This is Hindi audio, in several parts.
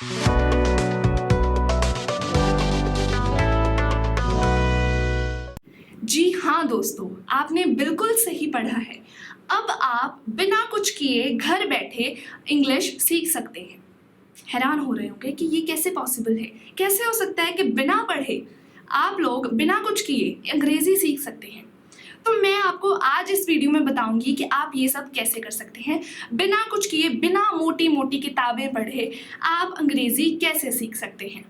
जी हाँ दोस्तों, आपने बिल्कुल सही पढ़ा है। अब आप बिना कुछ किए घर बैठे इंग्लिश सीख सकते हैं। हैरान हो रहे होंगे कि ये कैसे पॉसिबल है, कैसे हो सकता है कि बिना पढ़े आप लोग बिना कुछ किए अंग्रेजी सीख सकते हैं। तो मैं आपको आज इस वीडियो में बताऊंगी कि आप ये सब कैसे कर सकते हैं। बिना कुछ किए, बिना मोटी मोटी किताबें पढ़े आप अंग्रेजी कैसे सीख सकते हैं।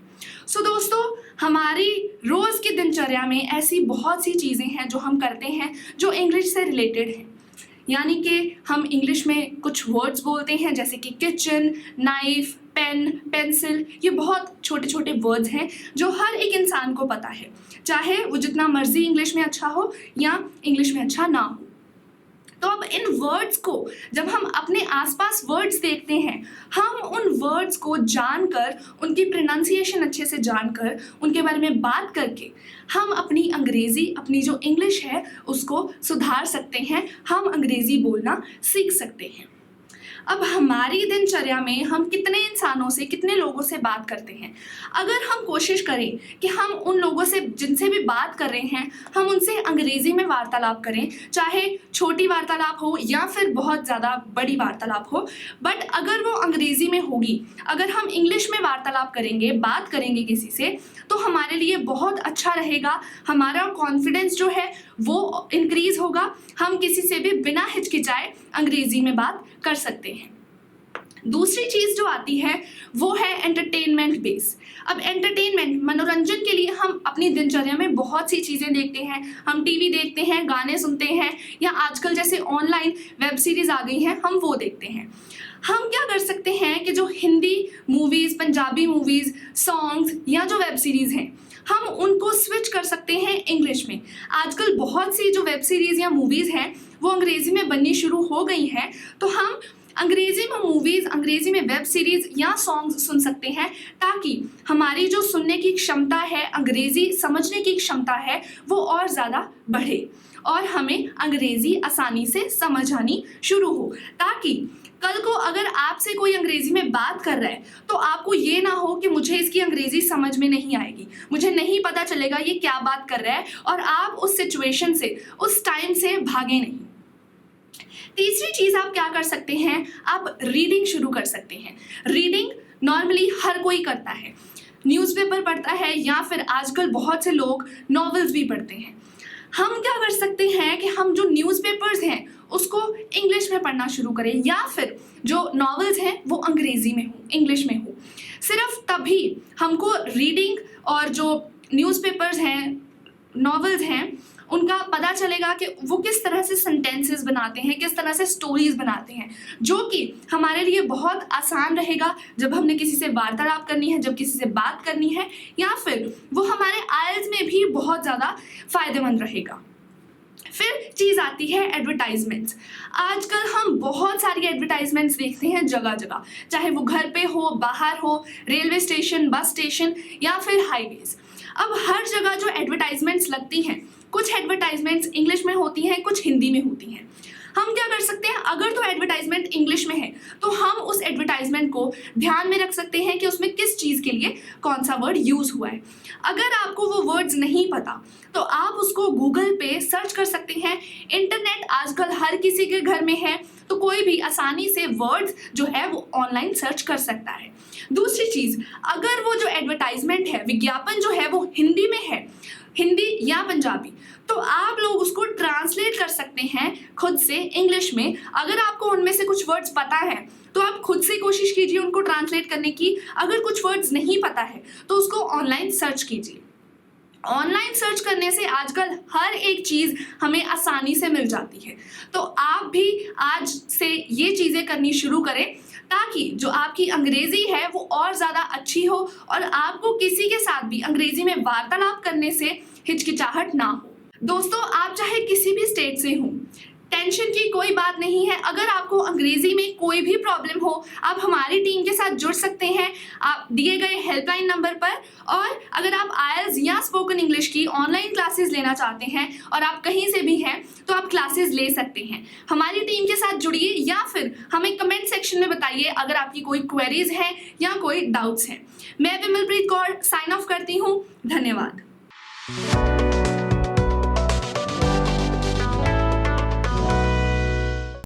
सो दोस्तों, हमारी रोज की दिनचर्या में ऐसी बहुत सी चीज़ें हैं जो हम करते हैं जो इंग्लिश से रिलेटेड हैं। यानी कि हम इंग्लिश में कुछ वर्ड्स बोलते हैं जैसे कि किचन, नाइफ, पेन, पेंसिल। ये बहुत छोटे छोटे वर्ड्स हैं जो हर एक इंसान को पता है, चाहे वो जितना मर्जी इंग्लिश में अच्छा हो या इंग्लिश में अच्छा ना हो। तो अब इन वर्ड्स को जब हम अपने आसपास वर्ड्स देखते हैं, हम उन वर्ड्स को जानकर, उनकी प्रोनाउंसिएशन अच्छे से जानकर, उनके बारे में बात करके हम अपनी अंग्रेज़ी, अपनी जो इंग्लिश है उसको सुधार सकते हैं। हम अंग्रेज़ी बोलना सीख सकते हैं। अब हमारी दिनचर्या में हम कितने इंसानों से, कितने लोगों से बात करते हैं। अगर हम कोशिश करें कि हम उन लोगों से जिनसे भी बात कर रहे हैं, हम उनसे अंग्रेज़ी में वार्तालाप करें, चाहे छोटी वार्तालाप हो या फिर बहुत ज़्यादा बड़ी वार्तालाप हो, बट अगर वो अंग्रेज़ी में होगी, अगर हम इंग्लिश में वार्तालाप करेंगे, बात करेंगे किसी से, तो हमारे लिए बहुत अच्छा रहेगा। हमारा कॉन्फिडेंस जो है वो इंक्रीज़ होगा। हम किसी से भी बिना हिचकिचाए अंग्रेज़ी में बात कर सकते हैं। दूसरी चीज़ जो आती है वो है एंटरटेनमेंट बेस। अब एंटरटेनमेंट, मनोरंजन के लिए हम अपनी दिनचर्या में बहुत सी चीज़ें देखते हैं। हम टीवी देखते हैं, गाने सुनते हैं, या आजकल जैसे ऑनलाइन वेब सीरीज़ आ गई हैं, हम वो देखते हैं। हम क्या कर सकते हैं कि जो Hindi movies, Punjabi movies, songs या जो वेब सीरीज़ हैं, हम उनको स्विच कर सकते हैं इंग्लिश में। आजकल बहुत सी जो वेब सीरीज़ या मूवीज़ हैं वो अंग्रेज़ी में बननी शुरू हो गई हैं, तो हम अंग्रेज़ी में मूवीज़, अंग्रेज़ी में वेब सीरीज़ या सॉन्ग्स सुन सकते हैं, ताकि हमारी जो सुनने की क्षमता है, अंग्रेज़ी समझने की क्षमता है, वो और ज़्यादा बढ़े और हमें अंग्रेज़ी आसानी से समझ आनी शुरू हो। ताकि कल को अगर आपसे कोई अंग्रेज़ी में बात कर रहा है तो आपको ये ना हो कि मुझे इसकी अंग्रेज़ी समझ में नहीं आएगी, मुझे नहीं पता चलेगा ये क्या बात कर रहा है, और आप उस सिचुएशन से, उस टाइम से भागे नहीं। तीसरी चीज़ आप क्या कर सकते हैं, आप रीडिंग शुरू कर सकते हैं। रीडिंग नॉर्मली हर कोई करता है, न्यूज़पेपर पढ़ता है या फिर आजकल बहुत से लोग नॉवेल्स भी पढ़ते हैं। हम क्या कर सकते हैं कि हम जो न्यूज़पेपर्स हैं उसको इंग्लिश में पढ़ना शुरू करें, या फिर जो नॉवेल्स हैं वो अंग्रेज़ी में हो, इंग्लिश में हो। सिर्फ तभी हमको रीडिंग और जो न्यूज़पेपर्स हैं, नॉवेल्स हैं, उनका पता चलेगा कि वो किस तरह से सेंटेंसेस बनाते हैं, किस तरह से स्टोरीज बनाते हैं, जो कि हमारे लिए बहुत आसान रहेगा जब हमने किसी से वार्तालाप करनी है, जब किसी से बात करनी है, या फिर वो हमारे आइल्स में भी बहुत ज़्यादा फायदेमंद रहेगा। फिर चीज़ आती है एडवर्टाइजमेंट्स। आजकल हम बहुत सारी एडवर्टाइजमेंट्स देखते हैं जगह जगह, चाहे वो घर पे हो, बाहर हो, रेलवे स्टेशन, बस स्टेशन या फिर हाईवेज। अब हर जगह जो एडवर्टाइजमेंट्स लगती हैं, कुछ एडवर्टाइजमेंट्स इंग्लिश में होती हैं, कुछ हिंदी में होती हैं। हम क्या कर सकते हैं, अगर तो एडवर्टाइजमेंट इंग्लिश में है तो हम उस एडवर्टाइजमेंट को ध्यान में रख सकते हैं कि उसमें किस चीज़ के लिए कौन सा वर्ड यूज़ हुआ है। अगर आपको वो वर्ड्स नहीं पता तो आप उसको गूगल पे सर्च कर सकते हैं। इंटरनेट आजकल हर किसी के घर में है, तो कोई भी आसानी से वर्ड्स जो है वो ऑनलाइन सर्च कर सकता है। दूसरी चीज़, अगर वो जो एडवर्टाइजमेंट है, विज्ञापन जो है वो हिंदी में है, हिंदी या पंजाबी, तो आप लोग उसको ट्रांसलेट कर सकते हैं खुद से इंग्लिश में। अगर आपको उनमें से कुछ वर्ड्स पता है तो आप खुद से कोशिश कीजिए उनको ट्रांसलेट करने की। अगर कुछ वर्ड्स नहीं पता है तो उसको ऑनलाइन सर्च कीजिए। ऑनलाइन सर्च करने से आजकल हर एक चीज़ हमें आसानी से मिल जाती है। तो आप भी आज से ये चीज़ें करनी शुरू करें, ताकि जो आपकी अंग्रेज़ी है वो और ज़्यादा अच्छी हो और आपको किसी के साथ भी अंग्रेज़ी में वार्तालाप करने से हिचकिचाहट ना हो। दोस्तों, आप चाहे किसी भी स्टेट से हों, टेंशन की कोई बात नहीं है। अगर आपको अंग्रेजी में कोई भी प्रॉब्लम हो, आप हमारी टीम के साथ जुड़ सकते हैं आप दिए गए हेल्पलाइन नंबर पर। और अगर आप आईएलटीएस या स्पोकन इंग्लिश की ऑनलाइन क्लासेस लेना चाहते हैं और आप कहीं से भी हैं तो आप क्लासेस ले सकते हैं। हमारी टीम के साथ जुड़िए या फिर हमें कमेंट सेक्शन में बताइए अगर आपकी कोई क्वेरीज है या कोई डाउट्स हैं। मैं विमलप्रीत कौर साइन ऑफ करती हूँ। धन्यवाद।